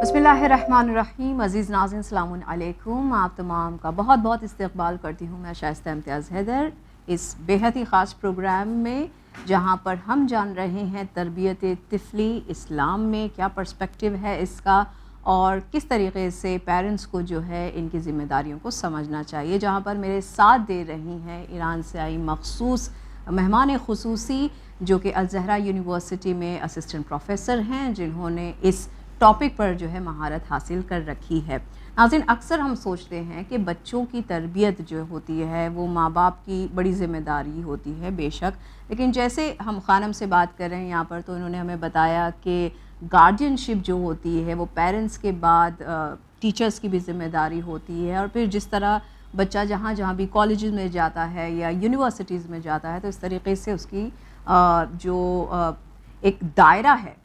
बिस्मिल्लाहिर्रहमानिर्रहीम। अज़ीज़ नाज़रीन अस्सलामुन अलैकुम। आप तमाम का बहुत बहुत इस्तकबाल करती हूँ मैं शाइस्ता इम्तियाज़ हैदर इस बेहद ही ख़ास प्रोग्राम में, जहाँ पर हम जान रहे हैं तरबियत तिफली इस्लाम में क्या पर्सपेक्टिव है इसका और किस तरीके से पेरेंट्स को जो है इनकी ज़िम्मेदारियों को समझना चाहिए। जहाँ पर मेरे साथ दे रही हैं ईरान से आई मखसूस मेहमान खुसूसी जो कि अल ज़हरा यूनिवर्सिटी में असिस्टेंट प्रोफेसर हैं, जिन्होंने इस टॉपिक पर जो है महारत हासिल कर रखी है। नाज़रीन, अक्सर हम सोचते हैं कि बच्चों की तरबियत जो होती है वो माँ बाप की बड़ी ज़िम्मेदारी होती है, बेशक, लेकिन जैसे हम ख़ानम से बात कर रहे हैं यहाँ पर, तो इन्होंने हमें बताया कि गार्डियनशिप जो होती है वो पेरेंट्स के बाद टीचर्स की भी ज़िम्मेदारी होती है। और फिर जिस तरह बच्चा जहाँ जहाँ भी कॉलेज में जाता है या यूनिवर्सिटीज़ में जाता है, तो इस तरीके से उसकी जो एक दायरा है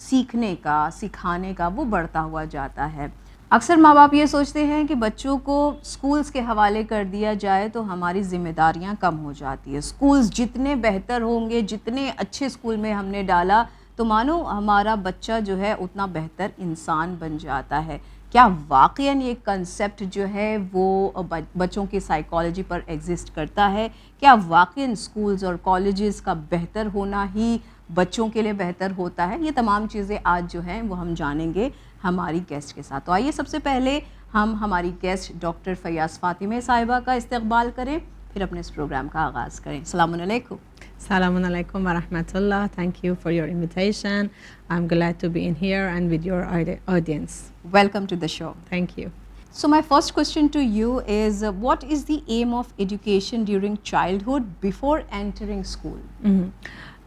सीखने का, सिखाने का, वो बढ़ता हुआ जाता है। अक्सर माँ बाप ये सोचते हैं कि बच्चों को स्कूल्स के हवाले कर दिया जाए तो हमारी ज़िम्मेदारियाँ कम हो जाती है। स्कूल्स जितने बेहतर होंगे, जितने अच्छे स्कूल में हमने डाला, तो मानो हमारा बच्चा जो है उतना बेहतर इंसान बन जाता है। क्या वाक़ईन ये कंसेप्ट जो है वो बच्चों की साइकोलॉजी पर एग्जिस्ट करता है? क्या वाक़ईन स्कूल्स और कॉलेजेस का बेहतर होना ही बच्चों के लिए बेहतर होता है? ये तमाम चीज़ें आज जो हैं वो हम जानेंगे हमारी गेस्ट के साथ। तो आइए सबसे पहले हम हमारी गेस्ट डॉक्टर फैयाज़ फातिमा साहिबा का इस्तकबाल करें, फिर अपने इस प्रोग्राम का आगाज़ करें। अस्सलामुन अलैकुम। Assalamu alaikum wa rahmatullah. Thank you for your invitation. I'm glad to be in here and with your audience. Welcome to the show. Thank you. So my first question to you is, what is the aim of education during childhood before entering school?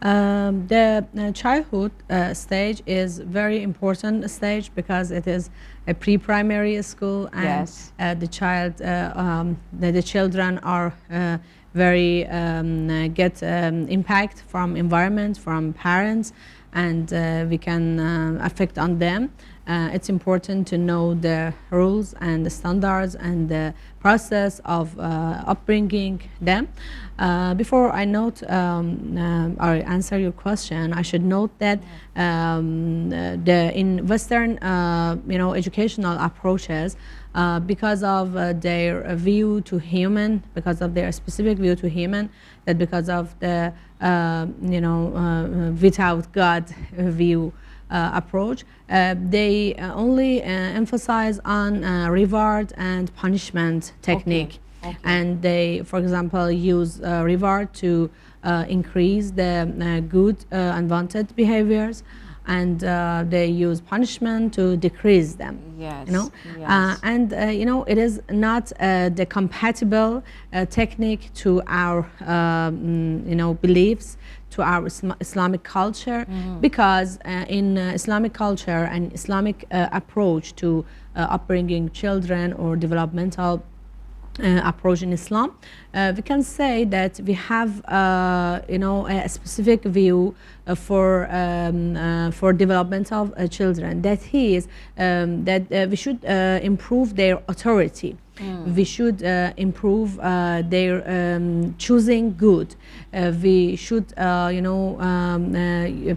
The childhood stage is very important stage because it is a pre-primary school, and Yes. The children are very get impact from environment, from parents, and we can affect on them. It's important to know the rules and the standards and the process of upbringing them. Before I note or answer your question, I should note that in Western educational approaches, because of their view to human, because of their specific view to human, that because of the without God view approach, they only emphasize on reward and punishment technique. Okay. And they, for example, use reward to increase the good unwanted behaviors, and they use punishment to decrease them. Yes. Yes. It is not the compatible technique to our beliefs, to our Islamic culture, because in Islamic culture and Islamic approach to upbringing children or developmental approach in Islam, we can say that we have a specific view for development of children. That is that we should improve their authority. We should improve their choosing good. We should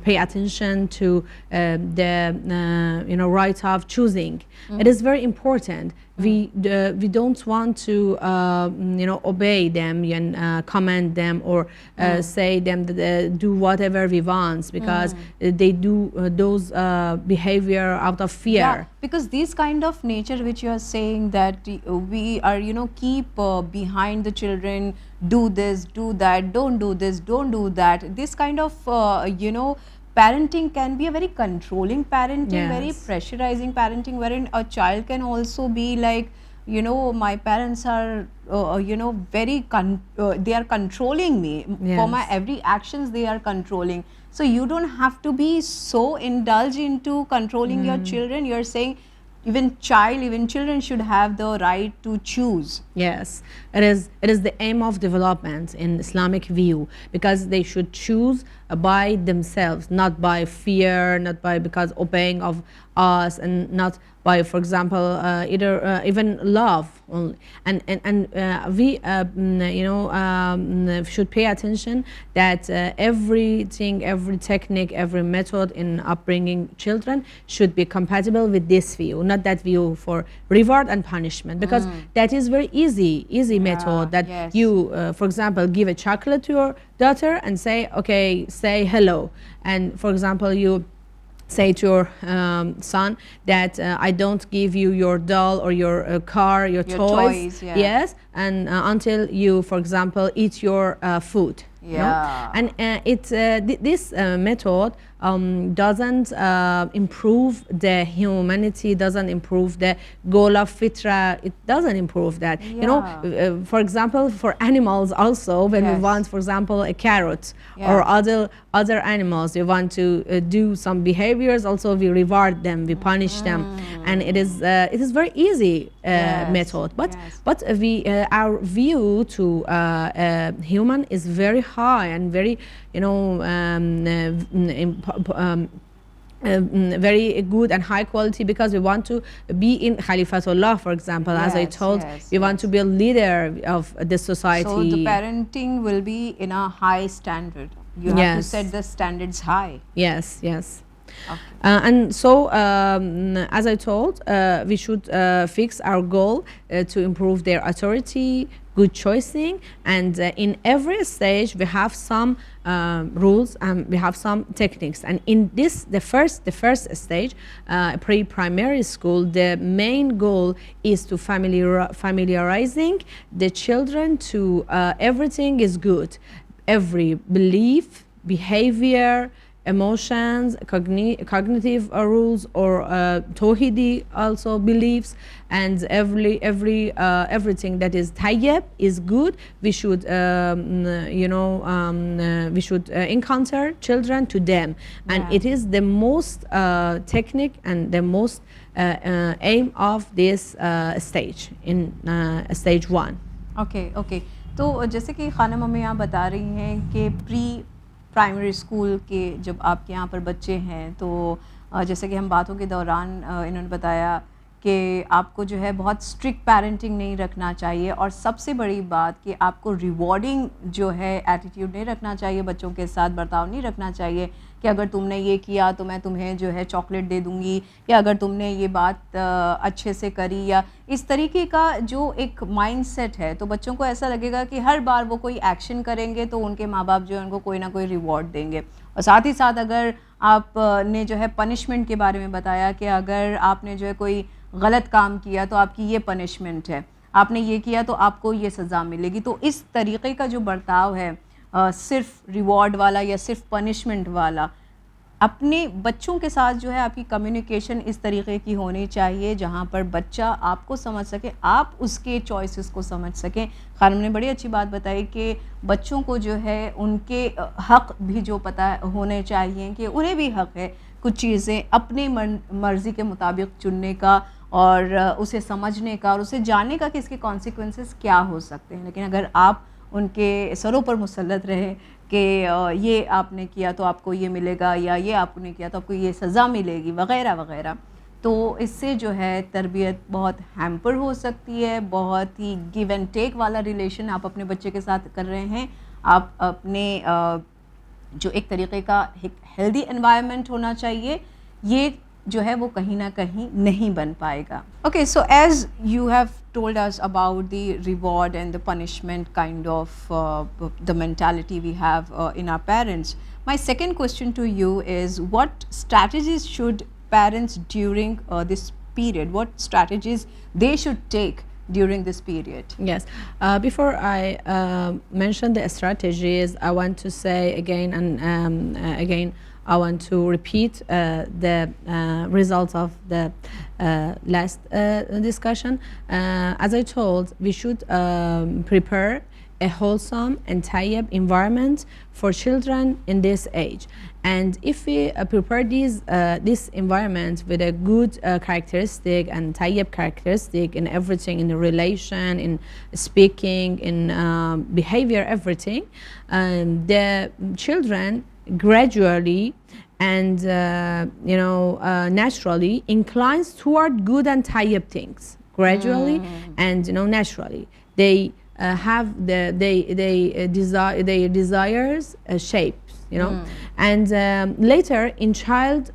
pay attention to the right of choosing. It is very important. We don't want to obey them and command them or say them that do whatever we want, because they do those behavior out of fear. Yeah, because this kind of nature which you are saying, that we are keep behind the children, do this, do that, don't do this, don't do that. This kind of parenting can be a very controlling parenting, Yes. very pressurizing parenting, wherein a child can also be like, my parents are very they are controlling me. Yes. For my every actions they are controlling. So you don't have to be so indulged into controlling your children. You're saying even children should have the right to choose. Yes, it is the aim of development in Islamic view, because they should choose by themselves, not by fear, not by because obeying of us, and not by, for example, either even love only. And we should pay attention that everything, every technique, every method in upbringing children should be compatible with this view, not that view for reward and punishment, because that is very easy method that you, for example, give a chocolate to your daughter and say, okay, say hello, and for example you say to your son that I don't give you your doll or your car, your toys yes, and until you, for example, eat your food. And this method doesn't improve the humanity, doesn't improve the goal of fitra, it doesn't improve that. For example, for animals also, when we want, for example, a carrot or other animals, we want to do some behaviors, also we reward them, we punish them, and it is very easy method, but our view to human is very high and very very good and high quality, because we want to be in Khalifatullah, for example, as I told, we want to be a leader of the society. So the parenting will be in a high standard. You have to set the standards high. Yes. Okay. And so, as I told, we should fix our goal to improve their authority, good choicing, and in every stage we have some rules and we have some techniques. And in this, the first stage, pre-primary school, the main goal is to familiarizing the children to everything is good, every belief, behavior, emotions, cognitive rules, or Tawhidi also beliefs, and everything that is tayyib is good. We should we should encounter children to them, and it is the most technique and the most aim of this stage in stage 1. Okay. तो जैसे कि खानम हमें यहाँ बता रही हैं कि pre primary school के जब आपके यहाँ पर बच्चे हैं, तो जैसे कि हम बातों के दौरान इन्होंने बताया कि आपको जो है बहुत स्ट्रिक्ट पेरेंटिंग नहीं रखना चाहिए, और सबसे बड़ी बात कि आपको रिवॉर्डिंग जो है एटीट्यूड नहीं रखना चाहिए, बच्चों के साथ बर्ताव नहीं रखना चाहिए कि अगर तुमने ये किया तो मैं तुम्हें जो है चॉकलेट दे दूंगी, या अगर तुमने ये बात अच्छे से करी, या इस तरीके का जो एक माइंडसेट है, तो बच्चों को ऐसा लगेगा कि हर बार वो कोई एक्शन करेंगे तो उनके माँ बाप जो है उनको कोई ना कोई रिवॉर्ड देंगे। और साथ ही साथ अगर आपने जो है पनिशमेंट के बारे में बताया कि अगर आपने जो है कोई गलत काम किया तो आपकी ये पनिशमेंट है, आपने ये किया तो आपको ये सज़ा मिलेगी। तो इस तरीके का जो बर्ताव है, सिर्फ रिवॉर्ड वाला या सिर्फ पनिशमेंट वाला, अपने बच्चों के साथ जो है आपकी कम्युनिकेशन इस तरीके की होनी चाहिए जहाँ पर बच्चा आपको समझ सके, आप उसके चॉइसेस को समझ सकें। खानम ने बड़ी अच्छी बात बताई कि बच्चों को जो है उनके हक़ भी जो पता होने चाहिए कि उन्हें भी हक़ है कुछ चीज़ें अपनी मर्ज़ी के मुताबिक चुनने का, और उसे समझने का, और उसे जानने का कि इसके कॉन्सिक्वेंसेस क्या हो सकते हैं। लेकिन अगर आप उनके सरों पर मुसल्लत रहे कि ये आपने किया तो आपको ये मिलेगा, या ये आपने किया तो आपको ये सज़ा मिलेगी, वग़ैरह वग़ैरह, तो इससे जो है तरबियत बहुत हैम्पर हो सकती है। बहुत ही गिव एंड टेक वाला रिलेशन आप अपने बच्चे के साथ कर रहे हैं। आप अपने जो एक तरीक़े का एक हेल्दी एनवायरनमेंट होना चाहिए, ये जो है वो कहीं ना कहीं नहीं बन पाएगा। Okay, so as you have told us about the reward and the punishment kind of the mentality we have in our parents. My second question to you is, what strategies should parents during this period, what strategies they should take during this period? Yes, before I mention the strategies, I want to say again and again, I want to repeat the results of the last discussion. As I told, we should prepare a wholesome and tayyib environment for children in this age. And if we prepare this environment with a good characteristic and tayyib characteristic in everything, in the relation, in speaking, in behavior, everything, the children gradually and naturally inclines toward good and tayyib things. Gradually and naturally, they have their desires shapes, and later in child,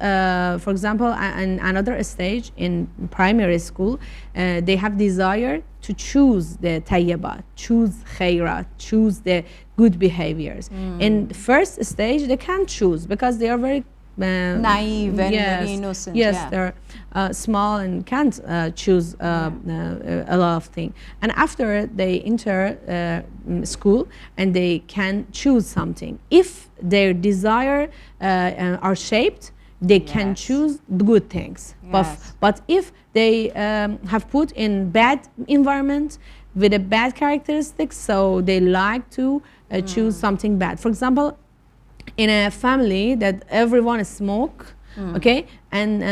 for example, in another stage in primary school, they have desire to choose the tayyibat, choose khairat, choose the good behaviors. In the first stage, they can't choose because they are very naive and very innocent. Yes, they're small and can't choose a lot of things. And after they enter school and they can choose something. If their desire are shaped, they can choose the good things. But if they have put in bad environment with a bad characteristics, so they like to choose something bad. For example, in a family that everyone smoke, okay, and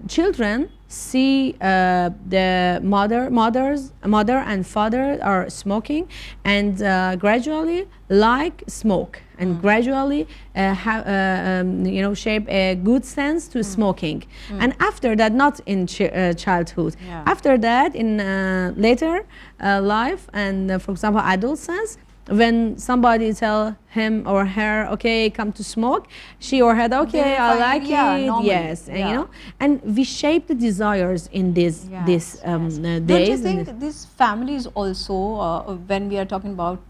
children see the mother and father are smoking, and gradually like smoke, and gradually shape a good sense to smoking. And after that, not in childhood, after that in later life, and for example adolescence, when somebody tell him or her, okay, come to smoke, she or her, okay, I like it, normally. yes, and and we shape the desires in these days. Don't you think this families also, when we are talking about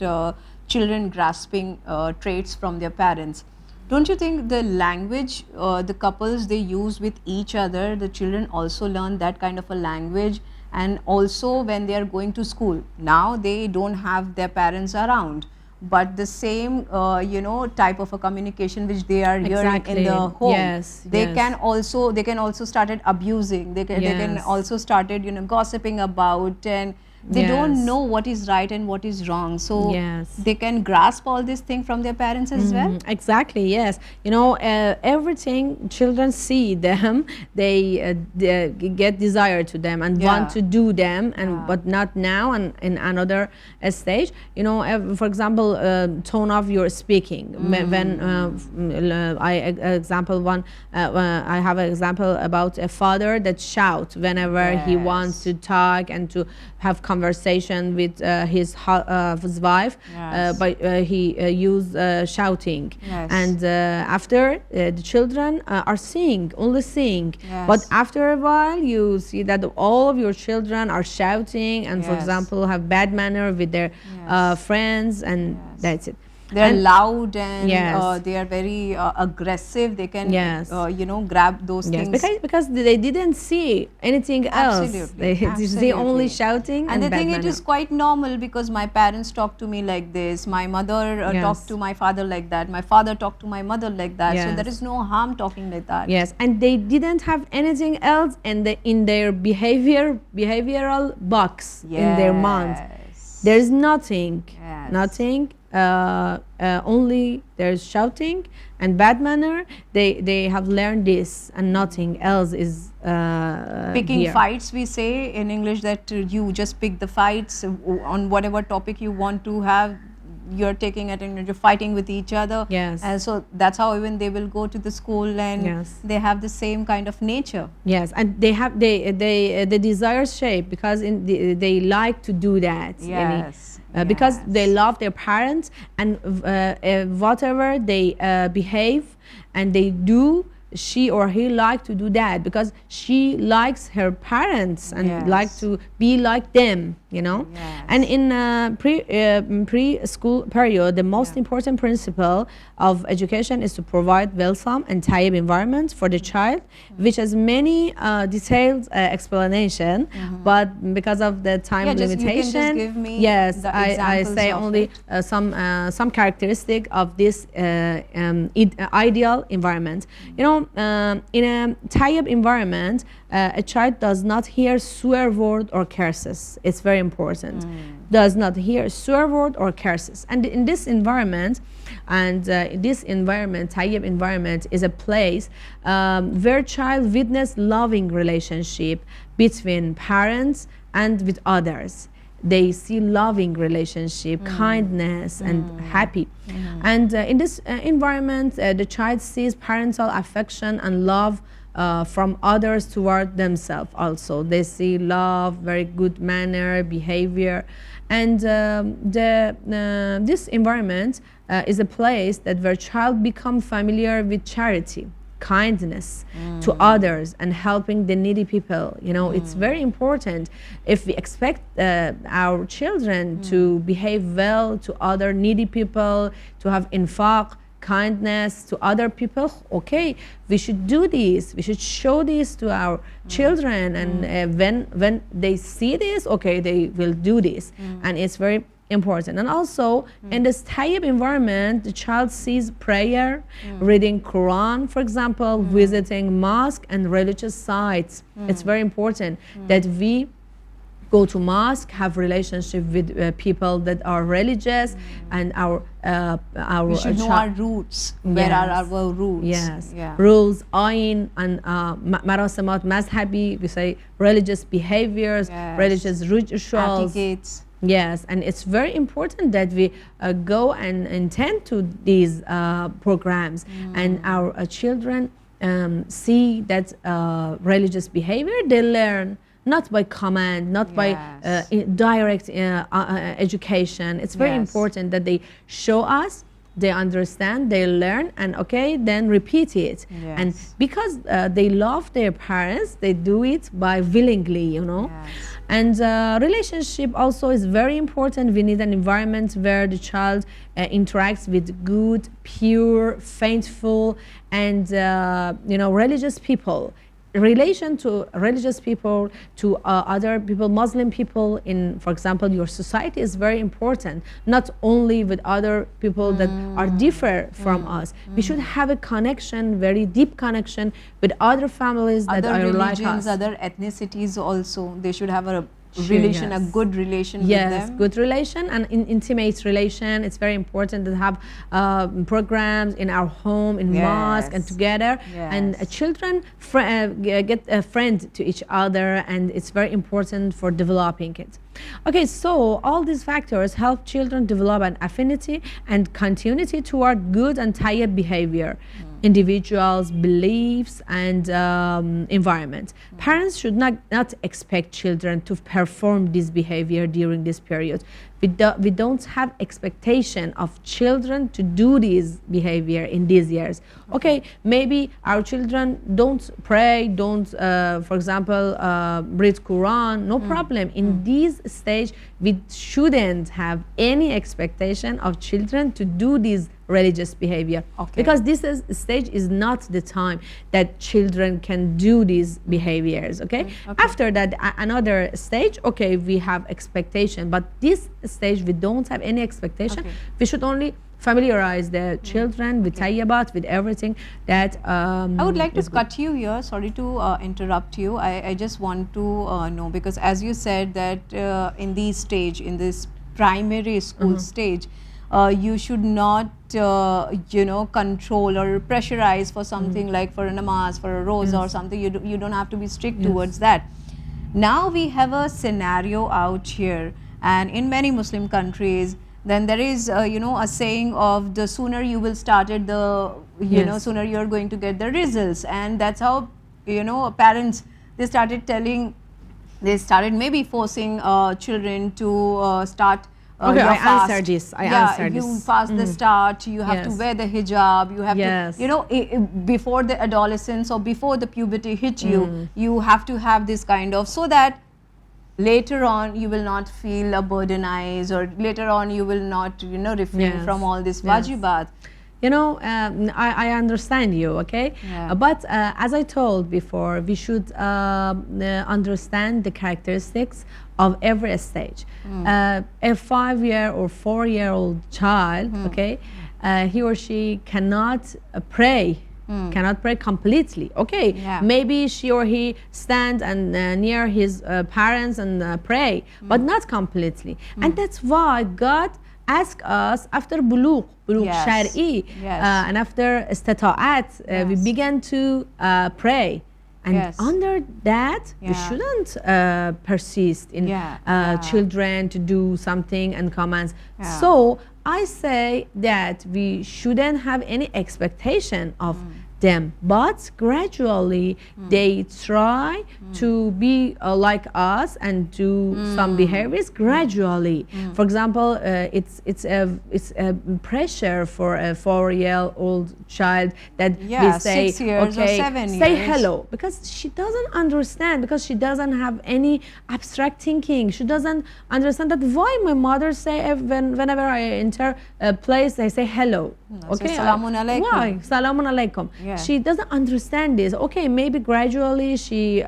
children grasping traits from their parents, don't you think the language the couples they use with each other, the children also learn that kind of a language? And also when they are going to school, now they don't have their parents around, but the same type of a communication which they are hearing in the home, they can also started abusing, they can also started gossiping about, and they don't know what is right and what is wrong, so they can grasp all these things from their parents as well. Exactly, yes. Everything children see them, they get desire to them and want to do them, and but not now, and in another stage. For example, tone of your speaking. When I have an example about a father that shout whenever he wants to talk and to have conversation with his wife, but he used shouting, and after the children are only seeing, but after a while you see that all of your children are shouting and for example have bad manner with their friends, and that's it. They're loud and they are very aggressive. They can, grab those things. Because they didn't see anything else. They only shouting. And they think it is quite normal because my parents talk to me like this. My mother talked to my father like that. My father talked to my mother like that. So there is no harm talking like that. Yes, and they didn't have anything else in their behavioral box in their mind. There is nothing. Nothing. Only there's shouting and bad manner. They have learned this, and nothing else is picking here. Fights. We say in English that you just pick the fights on whatever topic you want to have. You're taking it and you're fighting with each other. And so that's how even they will go to the school, and they have the same kind of nature. And they have the desire shape because they like to do that. Because they love their parents, and whatever they behave and they do, she or he like to do that because she likes her parents and like to be like them, And in preschool period, the most important principle of education is to provide welcome and tayyib environment for the child, which has many detailed explanation, but because of the time limitation, you can just give me I say only some characteristic of this ideal environment. In a tayyib environment, a child does not hear swear word or curses. It's very important. Does not hear swear word or curses. And in this environment, tayyib environment is a place where child witness loving relationship between parents and with others. they see loving relationship, kindness, and happy. And in this environment, the child sees parental affection and love from others toward themselves also. They see love, very good manner, behavior. And this environment is a place that where child become familiar with charity, kindness to others, and helping the needy people. You know, it's very important. If we expect our children to behave well to other needy people, to have infaq, kindness to other people, okay, we should do this. We should show this to our children, and when they see this, okay, they will do this, and it's very important. And also in this tayyib environment, the child sees prayer, reading Quran, for example, visiting mosque and religious sites. It's very important that we go to mosque, have relationship with people that are religious, and our we should know our roots. Where are our roots? Yes, rules, ayn, and marasamat, mazhabi, we say religious behaviors, religious rituals, etiquettes. Yes, and it's very important that we go and attend to these programs, and our children see that religious behavior. They learn not by command, not by direct education. It's very important that they show us, they understand, they learn, and okay, then repeat it. And because they love their parents, they do it by willingly, you know. And relationship also is very important. We need an environment where the child interacts with good, pure, faithful, and you know, religious people. Relation to religious people, to other people, Muslim people in, for example, your society is very important. Not only with other people that are different from us. We should have a connection, very deep connection with other families that are like us. Other ethnicities also. They should have a relation, a good relation with them. Yes, good relation and intimate relation. It's very important to have programs in our home, in mosque, and together. And children get a friend to each other, and it's very important for developing it. Okay, so all these factors help children develop an affinity and continuity toward good and tayyib behavior, individuals, beliefs, and environment. Parents should not expect children to perform this behavior during this period. We don't have expectation of children to do this behavior in these years. Okay, maybe our children don't pray, don't, for example, read Quran, no problem. In this stage, we shouldn't have any expectation of children to do this religious behavior, because this stage is not the time that children can do these behaviors. Okay, after that, another stage, okay, we have expectation, but this stage we don't have any expectation. We should only familiarize the children with tayyibat, with everything that I would like to cut you here, sorry to interrupt you. I just want to know, because as you said that in this stage, in this primary school stage, you should not you know, control or pressurize for something like for a namaz, for a roza or something. You don't have to be strict towards that. Now we have a scenario out here, and in many Muslim countries, then there is you know, a saying of the sooner you will start it, the you know, sooner you are going to get the results. And that's how, you know, parents, they started maybe forcing children to start okay, I answered this. You fast the start, you have to wear the hijab, you have to, you know, before the adolescence or before the puberty hit you, you have to have this kind of, so that later on you will not feel burdenized, or later on you will not, you know, refrain from all this wajibat. You know, I understand you, okay? But as I told before, we should understand the characteristics of every stage. A 5-year or 4-year-old child, okay, he or she cannot pray. Cannot pray completely. Okay, maybe she or he stand and near his parents and pray, but not completely. And that's why God ask us after bulugh shar'i, and after istata'at, we began to pray. And Yes. under that, we Yeah. shouldn't persist in children to do something and commands. Yeah. So I say that we shouldn't have any expectation of them, but gradually they try to be like us and do some behaviors gradually. For example, it's a pressure for a 4-year-old child that we say 6 years or 7 say years. hello, because she doesn't understand, because she doesn't have any abstract thinking. She doesn't understand that why my mother say whenever I enter a place they say hello. Say Salamun alaikum. Why? Salamun alaikum. Yeah. She doesn't understand this. Okay, maybe gradually she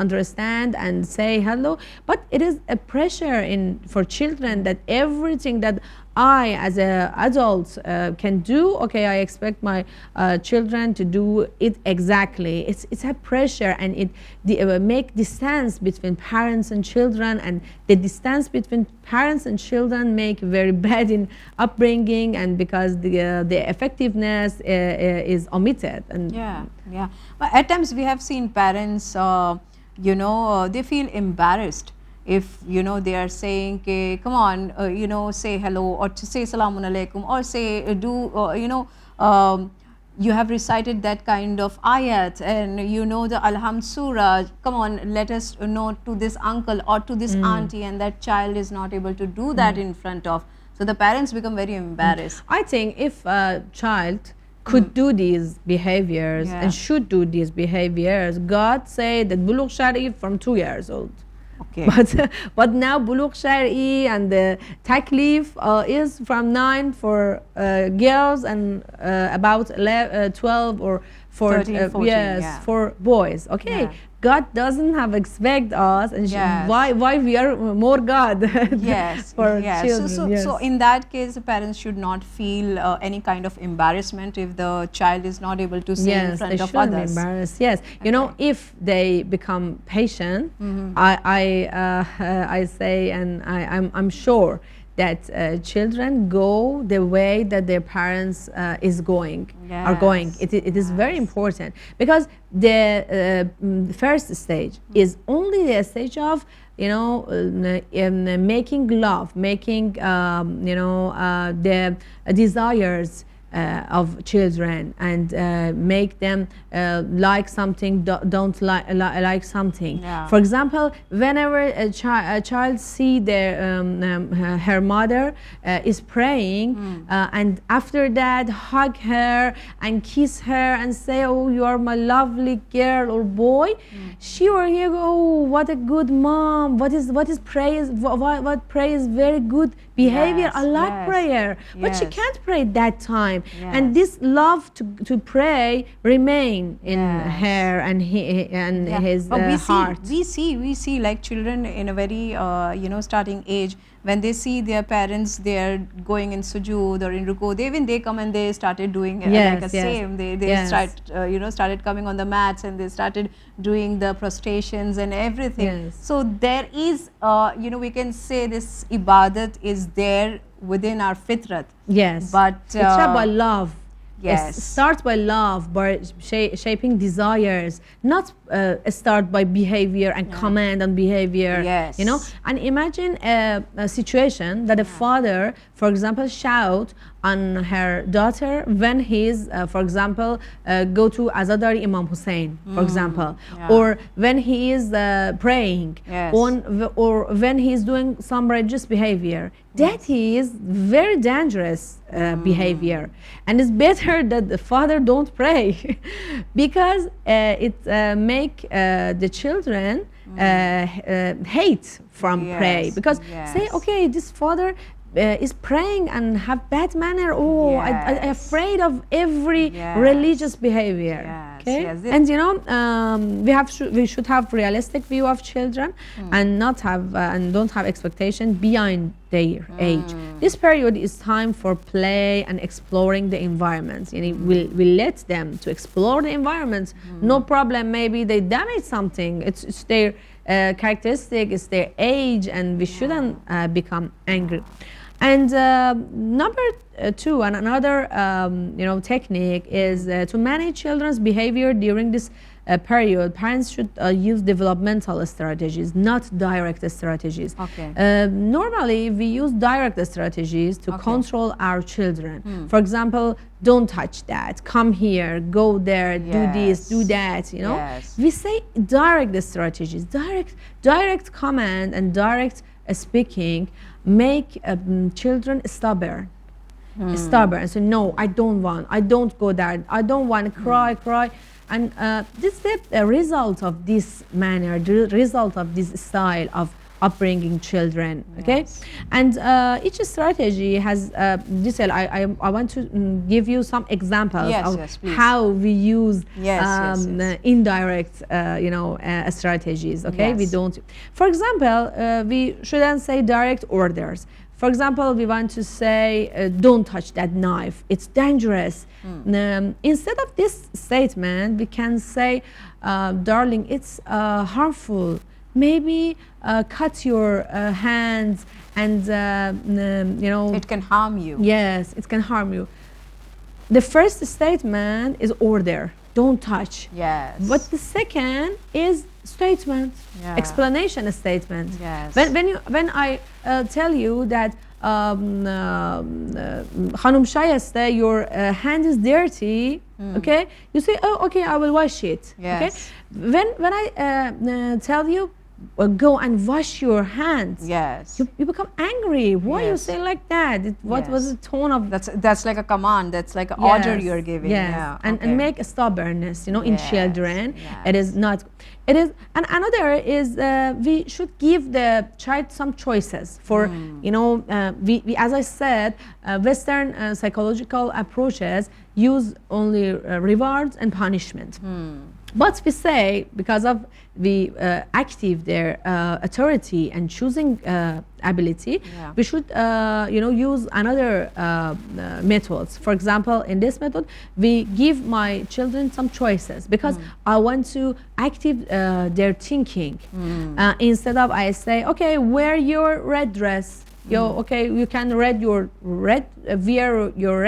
understand and say hello, but it is a pressure for children that everything that I as an adult can do, okay, I expect my children to do it exactly. It's a pressure, and it make distance between parents and children, and the distance between parents and children make very bad in upbringing, and because the effectiveness is omitted. And yeah. But at times we have seen parents, they feel embarrassed if they are saying, come on, say hello, or to say salamun alaikum, or say you have recited that kind of ayat, and the Alhamd surah, come on, let us know to this uncle or to this auntie, and that child is not able to do that in front of. So the parents become very embarrassed. I think if a child could do these behaviors and should do these behaviors, God said that Bulugh Shari from 2 years old. Okay. But now Bulugh Shari and the Taklif is from 9 for girls and about 12 or for 13, 14, for boys. Okay. Yeah. God doesn't have expect us, and why we are more God Yes. for children. So in that case, the parents should not feel any kind of embarrassment if the child is not able to say in front of others. Be embarrassed. Yes, if they become patient, I say, and I'm sure that children go the way that their parents are going. It is very important, because the first stage is only the stage of making love, making the desires of children, and make them like something, don't like something. For example, whenever a child see her mother is praying, and after that hug her and kiss her and say, oh, you are my lovely girl or boy, she or he go, oh, what a good mom, what is praise, what praise, very good behavior, I like prayer, but she can't pray that time. And this love to pray remain in her and his heart. We see like children in a very starting age, when they see their parents, they are going in sujood or in ruku, they come and they started doing same. They started coming on the mats, and they started doing the prostrations and everything. So there is we can say this ibadat is there within our fitrat. But it's by love. Yes. Start by love, by shaping desires, not start by behavior and command on behavior. And imagine a situation that a father, for example, shout on her daughter when he's, for example, go to Azadari Imam Hussein, for example, or when he is praying, or when he's doing some religious behavior. That is very dangerous behavior, and it's better that the father don't pray because it make the children hate from pray, because say, okay, this father is praying and have bad manner. Oh, I afraid of every religious behavior. And we should have realistic view of children and not have and don't have expectation beyond their age. This period is time for play and exploring the environment. We let them to explore the environment. No problem. Maybe they damage something. It's their characteristic. It's their age, and we shouldn't become angry. And number 2, and another technique is to manage children's behavior during this period, parents should use developmental strategies, not direct strategies. Okay. Normally, we use direct strategies to Okay. control our children. For example, don't touch that, come here, go there, do this, do that, you know. Yes. We say direct strategies, direct command and direct speaking make children stubborn. Stubborn. So no, I don't go there, I don't want to cry. And this is the result of this manner, the result of this style of upbringing children. Okay. Yes. And each strategy has detail. I want to give you some examples Yes, of yes, please. how we use Yes. indirect strategies. Okay. Yes. We don't, for example, we shouldn't say direct orders. For example, we want to say, don't touch that knife, it's dangerous. Instead of this statement, we can say, darling, it's harmful. Maybe cut your hands and, you know. It can harm you. Yes, it can harm you. The first statement is order, don't touch. Yes. But the second is statement, Yeah. explanation statement. Yes. When I tell you that Khanum Shaista, your hand is dirty, okay, you say, oh, okay, I will wash it. Yes. Okay. When I tell you, go and wash your hands. Yes. You become angry. Why you Yes. say like that? What Yes. was the tone of That's like a command. That's like an order Yes, you're giving. yes. Yeah. And okay. make a stubbornness, you know, in Yes, children. yes. It is not. It is. And another is we should give the child some choices. For you know, we as I said, Western psychological approaches use only rewards and punishment. But we say, because of we active their authority and choosing ability, Yeah. we should you know, use another methods. For example, in this method, we give my children some choices because I want to active their thinking. Instead of I say, okay, wear your red dress. Okay, you can wear your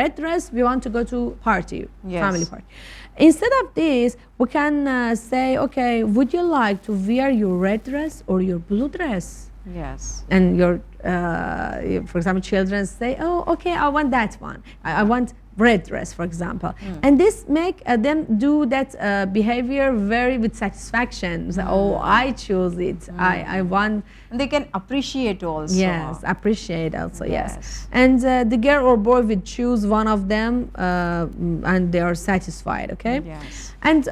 red dress. We want to go to party, Yes. family party. Instead of this, we can say, okay, would you like to wear your red dress or your blue dress? Yes. And your, for example, children say, oh, okay, I want that one. I want red dress, for example. And this make them do that behavior very with satisfaction. So, oh, I choose it. I want. And they can appreciate also. Yes, appreciate also, yes. Yes. And the girl or boy will choose one of them and they are satisfied, okay? Yes. And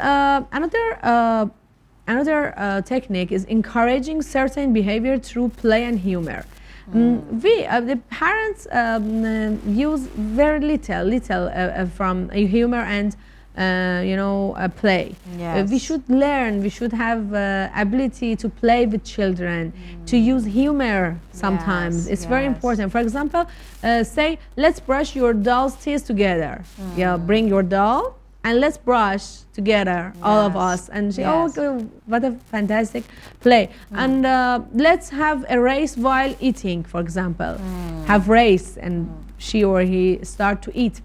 another technique is encouraging certain behavior through play and humor. The parents use very little from humor and you know, play. Yes. We should learn, we should have ability to play with children, to use humor sometimes. Yes, It's very yes. important. For example, say, let's brush your doll's teeth together. Yeah, bring your doll and let's brush together, all of Yes, us. And she, yes. oh, what a fantastic play. And let's have a race while eating, for example. Have race and she or he start to eat.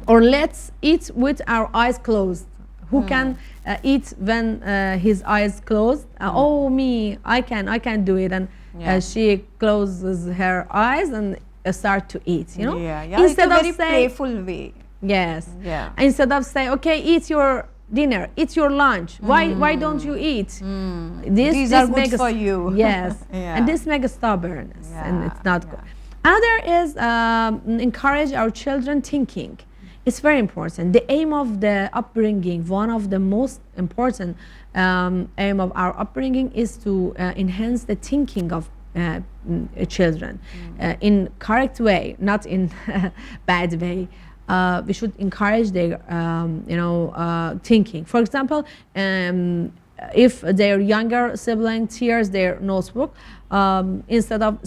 Or let's eat with our eyes closed. Who can eat when his eyes closed? Oh, me, I can do it. And Yeah. she closes her eyes and start to eat, you know? Yeah. Instead it's a of very saying, playful way. yes. Yeah. Instead of saying, okay, eat your dinner, eat your lunch. Why don't you eat? These are good makes for you. Yes. Yeah. And this makes stubbornness, and Yeah, it's not yeah. good. Another is encourage our children thinking. It's very important. The aim of the upbringing, one of the most important aim of our upbringing is to enhance the thinking of children in correct way, not in bad way. We should encourage their, thinking. For example, if their younger sibling tears their notebook, instead of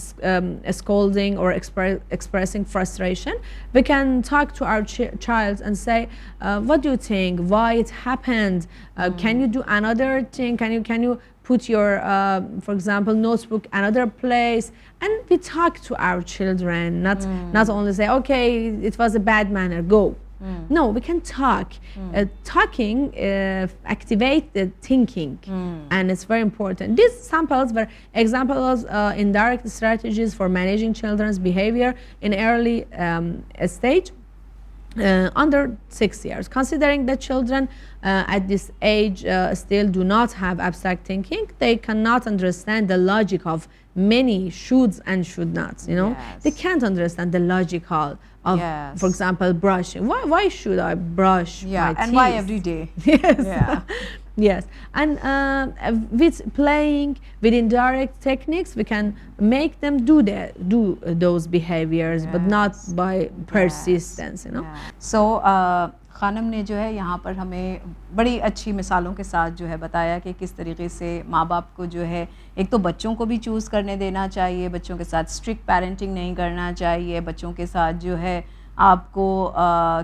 scolding or expressing frustration, we can talk to our child and say, what do you think? Why it happened? Can you do another thing? Can you put your, for example, notebook another place? And we talk to our children, not only say, okay, it was a bad manner, go. No, we can talk. Talking activate the thinking, and it's very important. These samples were examples indirect strategies for managing children's behavior in early stage. Under 6 years, considering that children at this age still do not have abstract thinking, they cannot understand the logic of many shoulds and should nots. You know, they can't understand the logical of, for example, brushing. Why should I brush my teeth? And why every day? Yes. Yes, and with playing with indirect techniques, we can make them do those behaviors, but not by persistence, you know. So Khanam ने जो है यहाँ पर हमें बड़ी अच्छी मिसालों के साथ जो है बताया कि किस तरीके से माँ बाप को जो है एक तो बच्चों को भी चूज़ करने देना चाहिए, बच्चों के साथ स्ट्रिक्ट पेरेंटिंग नहीं करना चाहिए, बच्चों के साथ जो है आपको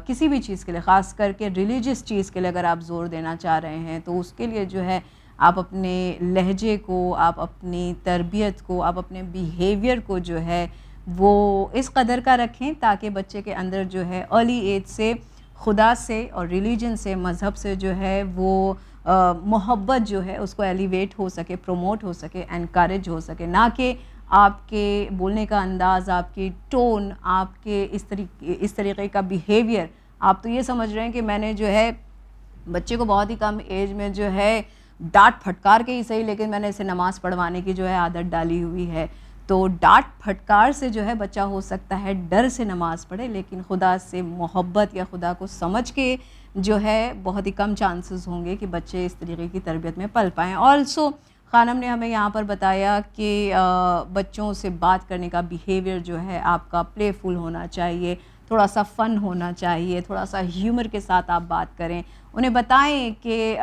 किसी भी चीज़ के लिए, ख़ास करके रिलीजियस चीज़ के लिए अगर आप ज़ोर देना चाह रहे हैं तो उसके लिए जो है आप अपने लहजे को, आप अपनी तरबियत को, आप अपने बिहेवियर को जो है वो इस कदर का रखें ताकि बच्चे के अंदर जो है अर्ली एज से खुदा से और रिलीजन से, मज़हब से जो है वो मोहब्बत जो है उसको एलिवेट हो सके, प्रोमोट हो सके, एनकरेज हो सके, ना कि आपके बोलने का अंदाज़, आपकी टोन, आपके इस तरीके का बिहेवियर। आप तो ये समझ रहे हैं कि मैंने जो है बच्चे को बहुत ही कम एज में जो है डांट फटकार के ही सही, लेकिन मैंने इसे नमाज़ पढ़वाने की जो है आदत डाली हुई है। तो डांट फटकार से जो है बच्चा हो सकता है डर से नमाज़ पढ़े, लेकिन खुदा से मोहब्बत या खुदा को समझ के जो है बहुत ही कम चांसेस होंगे कि बच्चे इस तरीके की तरबियत में पल पाएँ। ऑल्सो खानम ने हमें यहाँ पर बताया कि बच्चों से बात करने का बिहेवियर जो है आपका प्लेफुल होना चाहिए, थोड़ा सा फ़न होना चाहिए, थोड़ा सा ह्यूमर के साथ आप बात करें, उन्हें बताएं कि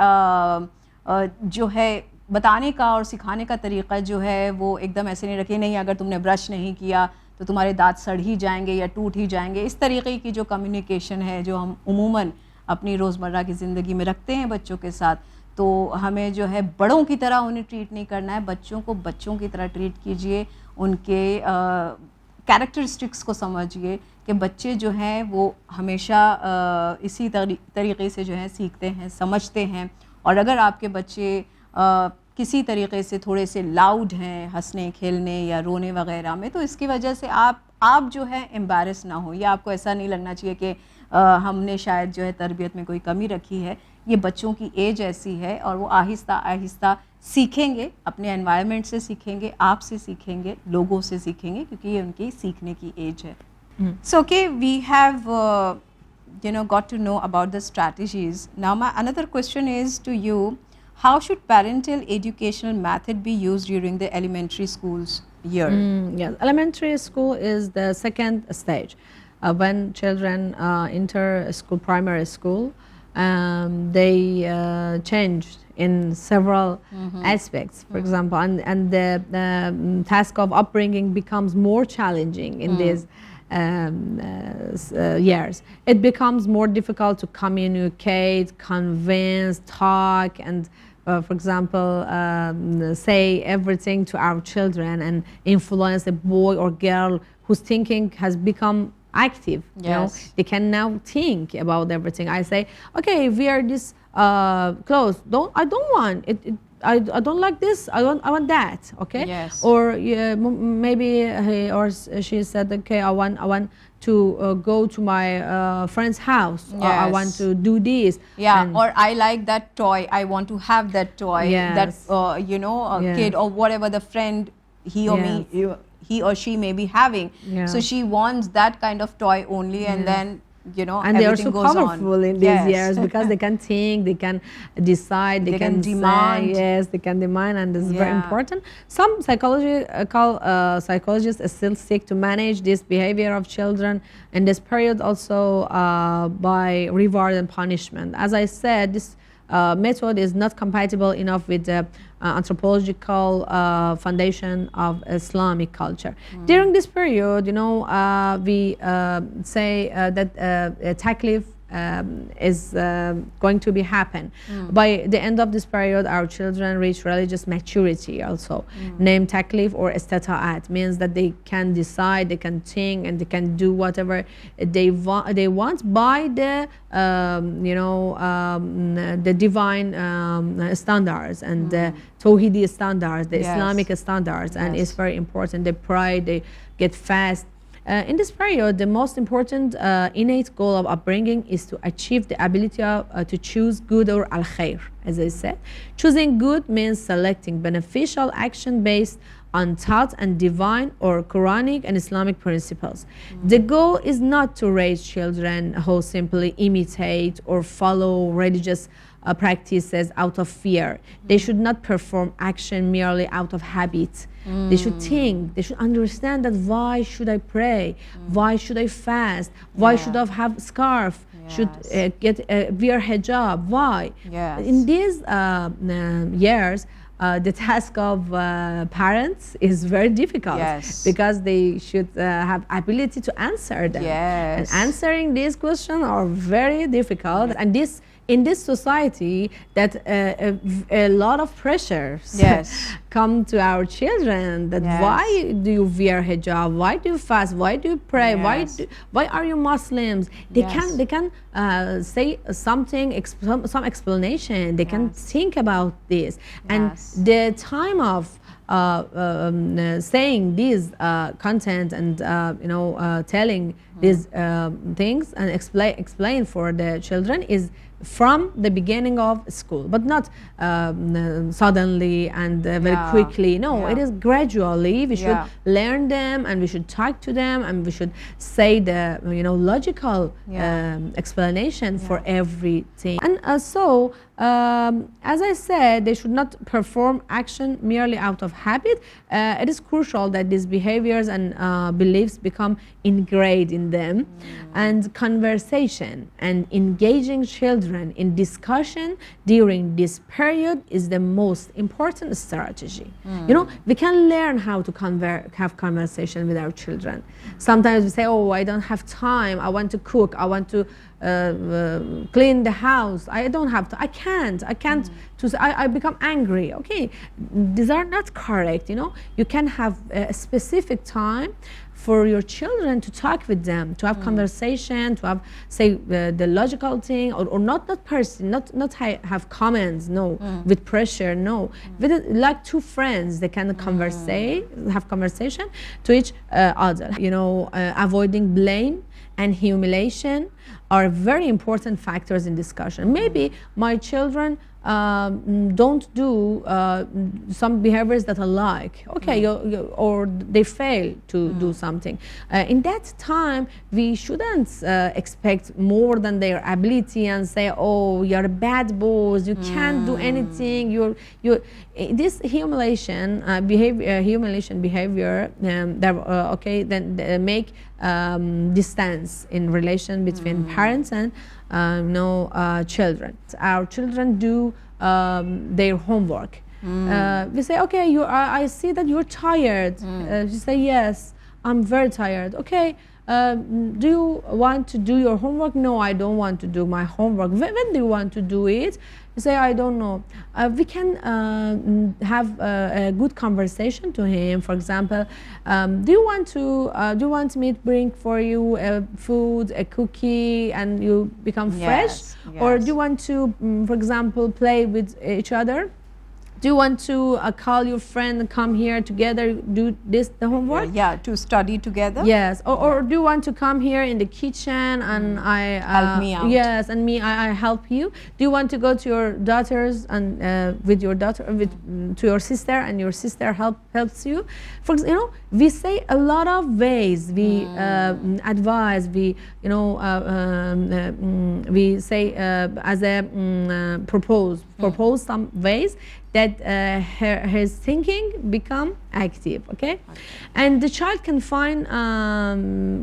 जो है बताने का और सिखाने का तरीक़ा जो है वो एकदम ऐसे नहीं रखें, नहीं अगर तुमने ब्रश नहीं किया तो तुम्हारे दांत सड़ ही जाएंगे या टूट ही जाएंगे। इस तरीके की जो कम्युनिकेशन है जो हम उमूमन अपनी रोज़मर्रा की ज़िंदगी में रखते हैं बच्चों के साथ, तो हमें जो है बड़ों की तरह उन्हें ट्रीट नहीं करना है, बच्चों को बच्चों की तरह ट्रीट कीजिए, उनके कैरेक्टरिस्टिक्स को समझिए कि बच्चे जो हैं वो हमेशा इसी तरीके से जो है सीखते हैं, समझते हैं। और अगर आपके बच्चे किसी तरीके से थोड़े से लाउड हैं हंसने खेलने या रोने वगैरह में, तो इसकी वजह से आप जो है एम्बैरस ना हो, या आपको ऐसा नहीं लगना चाहिए कि हमने शायद जो है तरबियत में कोई कमी रखी है। ये बच्चों की एज ऐसी है और वो आहिस्ता आहिस्ता सीखेंगे, अपने एनवायरनमेंट से सीखेंगे, आपसे सीखेंगे, लोगों से सीखेंगे, क्योंकि ये उनकी सीखने की एज है। So okay, we have got to know about the strategies. Now my another question is to you, how should parental educational method be used during the elementary school's year? Yes, elementary school is the second stage. When children enter school, primary school, they change in several aspects. For example, and the task of upbringing becomes more challenging in these years. It becomes more difficult to communicate, convince, talk, and for example, say everything to our children and influence a boy or girl whose thinking has become active. Yes. You know, they can now think about everything. I say, okay, wear this clothes. I don't want it. I don't like this. I want that. Okay. Yes. Or maybe he or she said, okay, I want to go to my friend's house. Yes. Or I want to do this. Yeah. Or I like that toy. I want to have that toy. Yes. That Yes. kid or whatever the friend he or Yes. he or she may be having. Yeah. So she wants that kind of toy only, and then and they are so everything goes powerful on. in these years because they can think, they can decide, they can demand. say, yes, they can demand, and this is very Yeah. important. Some psychologists still seek to manage this behavior of children in this period also by reward and punishment. As I said, this method is not compatible enough with the anthropological foundation of Islamic culture. During this period, we say that taklif is going to be happen. By the end of this period, our children reach religious maturity also. Name taklif or istata'at means that they can decide, they can think, and they can do whatever they want by the the divine standards and the Tawhidi standards, the Islamic standards, and it's very important. They pray, they get fast. In this period, the most important innate goal of upbringing is to achieve the ability to choose good or al-khair, as I said. Choosing good means selecting beneficial action based on thought and divine or Quranic and Islamic principles. The goal is not to raise children who simply imitate or follow religious practices out of fear. They should not perform action merely out of habit. They should think, they should understand that why should I pray? Why should I fast? Why should I have scarf? Should wear hijab? Why? In these years, the task of parents is very difficult because they should have ability to answer them. And answering these questions are very difficult. And this in this society that a lot of pressures come to our children that why do you wear hijab, why do you fast, why do you pray, why are you Muslims? They can say something, some explanation, they can think about this. And the time of saying these content and telling these things and explain for the children is from the beginning of school, but not suddenly and very quickly. No, it is gradually. We should learn them, and we should talk to them, and we should say the logical explanation for everything. And so, as I said, they should not perform action merely out of habit. It is crucial that these behaviors and beliefs become ingrained in them, and conversation and engaging children in discussion during this period is the most important strategy. We can learn how to have conversation with our children. Sometimes we say, oh, I don't have time, I want to cook, I want to clean the house, I don't have to, I can't I become angry. Okay, these are not correct. You can have a specific time for your children to talk with them, to have conversation, to have say the logical thing, or not person, not have comments, with pressure, with like two friends, they can have conversation to each other. Avoiding blame and humiliation are very important factors in discussion. Maybe my children don't do some behaviors that I like, or they fail to do something. In that time, we shouldn't expect more than their ability and say, oh, you're a bad boss, you can't do anything. This humiliation behavior, then make distance in relation between parents and children. Our children do their homework. We say, okay, I see that you're tired. You say, yes, I'm very tired. Okay, do you want to do your homework? No, I don't want to do my homework. When do you want to do it? You say, I don't know. We can have a good conversation to him. For example, do you want me to bring for you food, a cookie, and you become fresh? Or do you want to, for example, play with each other? Do you want to call your friend and come here together, do the homework? To study together. Yes, or do you want to come here in the kitchen and I help me out? Yes, and I help you. Do you want to go to your daughters and with your daughter, to your sister, and your sister helps you? For example, we say a lot of ways. We advise. We we say as a propose some ways that his thinking become active, and the child can find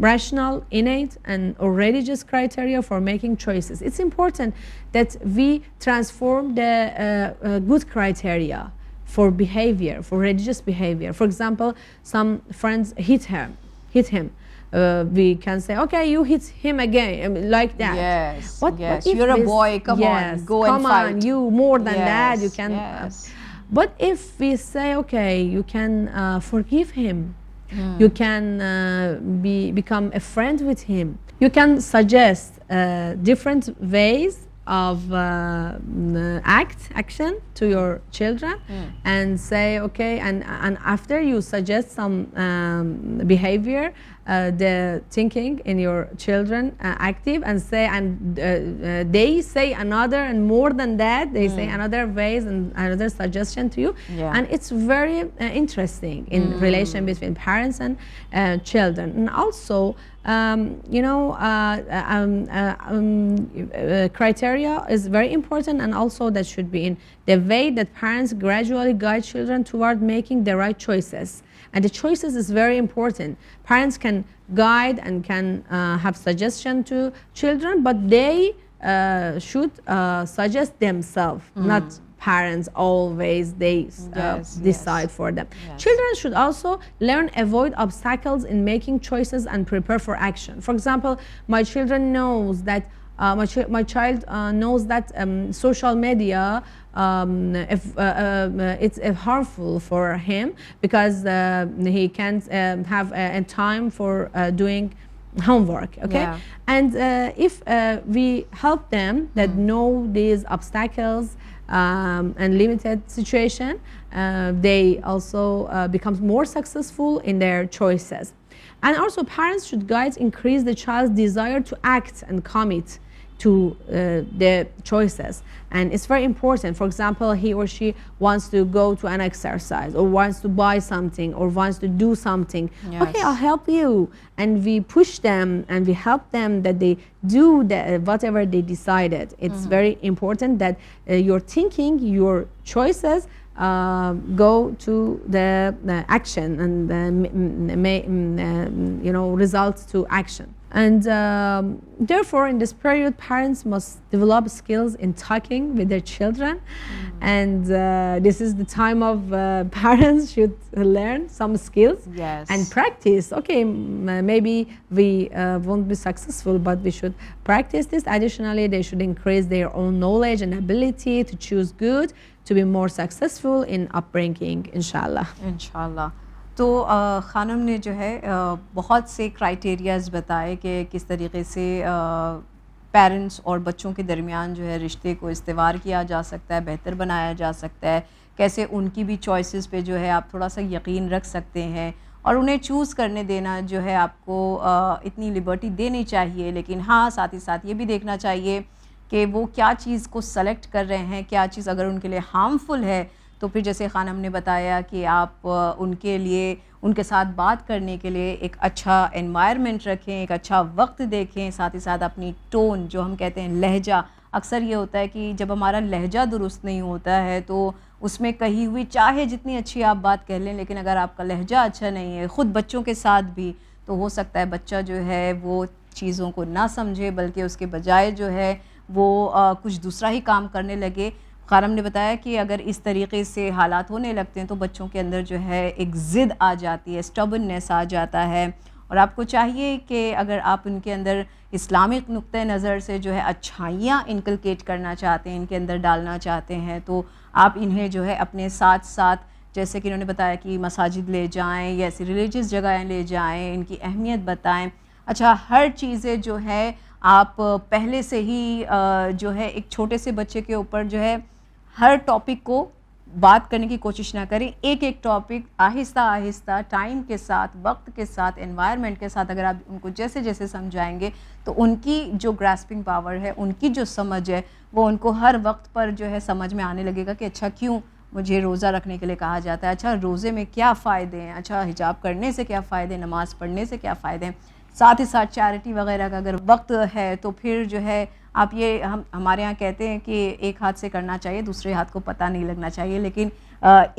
rational, innate, and or religious criteria for making choices. It's important that we transform the good criteria for behavior, for religious behavior. For example, some friends hit him. we can say, okay, you hit him again, I mean, like that. Yes, But yes. if You're a this- boy. Come yes, on, go come and fight. on, you more than that. You Yes, can. yes. But if we say, okay, you can forgive him, you can become a friend with him. You can suggest different ways of action to your children, and say, okay, and after you suggest some behavior, the thinking in your children active, and say, and they say another, and more than that, they say another ways and another suggestion to you. Yeah. And it's very interesting in relation between parents and children. And also, criteria is very important, and also that should be in the way that parents gradually guide children toward making the right choices. And the choices is very important. Parents can guide and can have suggestion to children, but they should suggest themselves, not parents always they decide for them. Yes. Children should also learn avoid obstacles in making choices and prepare for action. For example, my children knows that my child knows that social media it's harmful for him, because he can't have a time for doing homework, okay? Yeah. And if we help them that know these obstacles and limited situation, they also become more successful in their choices. And also parents should guide increase the child's desire to act and commit to the choices. And it's very important. For example, he or she wants to go to an exercise, or wants to buy something, or wants to do something. Yes. Okay, I'll help you. And we push them and we help them that they do whatever they decided. It's very important that your thinking, your choices go to the action, and results to action. And therefore, in this period, parents must develop skills in talking with their children. And this is the time of parents should learn some skills. Yes. And practice. Okay, maybe we won't be successful, but we should practice this. Additionally, they should increase their own knowledge and ability to choose good, to be more successful in upbringing, inshallah. इंशाल्लाह। तो ख़ानम ने जो है बहुत से criterias बताए कि किस तरीक़े से पेरेंट्स और बच्चों के दरमियान जो है रिश्ते को इस्तेवार किया जा सकता है, बेहतर बनाया जा सकता है, कैसे उनकी भी चॉइसेस पे जो है आप थोड़ा सा यकीन रख सकते हैं, और उन्हें चूज़ करने देना जो है आपको इतनी लिबर्टी देनी चाहिए, लेकिन हाँ साथ ही साथ ये भी देखना चाहिए कि वो क्या चीज़ को सेलेक्ट कर रहे हैं, क्या चीज़ अगर उनके लिए हार्मफुल है तो फिर जैसे ख़ानम ने बताया कि आप उनके लिए उनके साथ बात करने के लिए एक अच्छा एनवायरनमेंट रखें, एक अच्छा वक्त देखें, साथ ही साथ अपनी टोन जो हम कहते हैं लहजा, अक्सर ये होता है कि जब हमारा लहजा दुरुस्त नहीं होता है तो उसमें कही हुई चाहे जितनी अच्छी आप बात कह लें, लेकिन अगर आपका लहजा अच्छा नहीं है ख़ुद बच्चों के साथ भी, तो हो सकता है बच्चा जो है वो चीज़ों को ना समझे, बल्कि उसके बजाय जो है वो कुछ दूसरा ही काम करने लगे। ख़ानम ने बताया कि अगर इस तरीक़े से हालात होने लगते हैं तो बच्चों के अंदर जो है एक ज़िद आ जाती है, स्टबर्ननेस आ जाता है, और आपको चाहिए कि अगर आप उनके अंदर इस्लामिक नुक्ते नज़र से जो है अच्छाइयाँ इनकलकेट करना चाहते हैं, इनके अंदर डालना चाहते हैं, तो आप इन्हें जो है अपने साथ साथ, जैसे कि इन्होंने बताया कि मसाजिद ले जाएँ या ऐसी रिलीजियस जगहें ले जाएँ, इनकी अहमियत बताएँ। अच्छा, हर चीज़ें जो है आप पहले से ही जो है एक छोटे से बच्चे के ऊपर जो है हर टॉपिक को बात करने की कोशिश ना करें, एक एक टॉपिक आहिस्ता आहिस्ता टाइम के साथ, वक्त के साथ, एनवायरनमेंट के साथ अगर आप उनको जैसे जैसे समझाएंगे तो उनकी जो ग्रास्पिंग पावर है, उनकी जो समझ है, वो उनको हर वक्त पर जो है समझ में आने लगेगा कि अच्छा क्यों मुझे रोज़ा रखने के लिए कहा जाता है, अच्छा रोज़े में क्या फ़ायदे हैं, अच्छा हिजाब करने से क्या फ़ायदे, नमाज़ पढ़ने से क्या फ़ायदे हैं, साथ ही साथ चैरिटी वगैरह का अगर वक्त है तो फिर जो है आप ये हमारे यहाँ कहते हैं कि एक हाथ से करना चाहिए, दूसरे हाथ को पता नहीं लगना चाहिए, लेकिन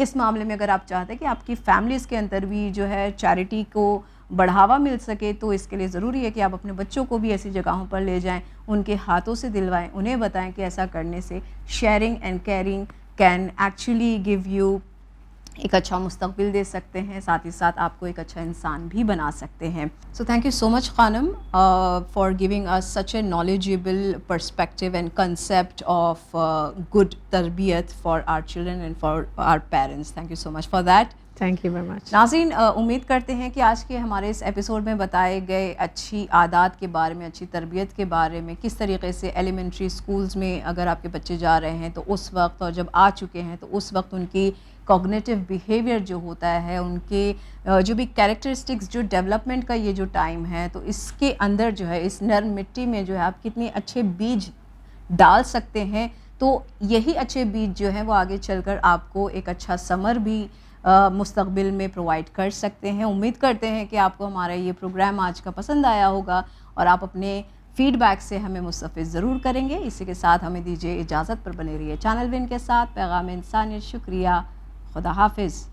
इस मामले में अगर आप चाहते हैं कि आपकी फैमिलीज़ के अंदर भी जो है चैरिटी को बढ़ावा मिल सके, तो इसके लिए ज़रूरी है कि आप अपने बच्चों को भी ऐसी जगहों पर ले जाएं, उनके हाथों से दिलवाएं, उन्हें बताएं कि ऐसा करने से sharing and caring can actually give you ایک اچھا مستقبل دے سکتے ہیں, ساتھ ہی ساتھ آپ کو ایک اچھا انسان بھی بنا سکتے ہیں. So thank you so much خانم for giving us such a knowledgeable perspective and concept of good تربیت for our children and for our parents. Thank you so much for that. Thank you very much. ناظرین, امید کرتے ہیں کہ آج کے ہمارے اس ایپیسوڈ میں بتائے گئے اچھی عادات کے بارے میں, اچھی تربیت کے بارے میں, کس طریقے سے ایلیمنٹری اسکولز میں اگر آپ کے بچے جا رہے ہیں تو اس وقت, اور جب آ چکے ہیں تو اس وقت ان کی کوگنیٹیو بیہیویئر جو ہوتا ہے, ان کے جو بھی کیریکٹرسٹکس, جو ڈیولپمنٹ کا یہ جو ٹائم ہے, تو اس کے اندر جو ہے, اس نرم مٹی میں جو ہے آپ کتنے اچھے بیج ڈال سکتے ہیں. تو یہی اچھے بیج جو ہیں وہ آگے چل کر آپ کو ایک اچھا ثمر بھی مستقبل میں پرووائڈ کر سکتے ہیں. امید کرتے ہیں کہ آپ کو ہمارا یہ پروگرام آج کا پسند آیا ہوگا اور آپ اپنے فیڈ بیک سے ہمیں مستفید ضرور کریں گے. اسی کے ساتھ ہمیں دیجیے اجازت, پر بنے رہیے چینل ون کے ساتھ. پیغام انسانیت. شکریہ. خدا حافظ.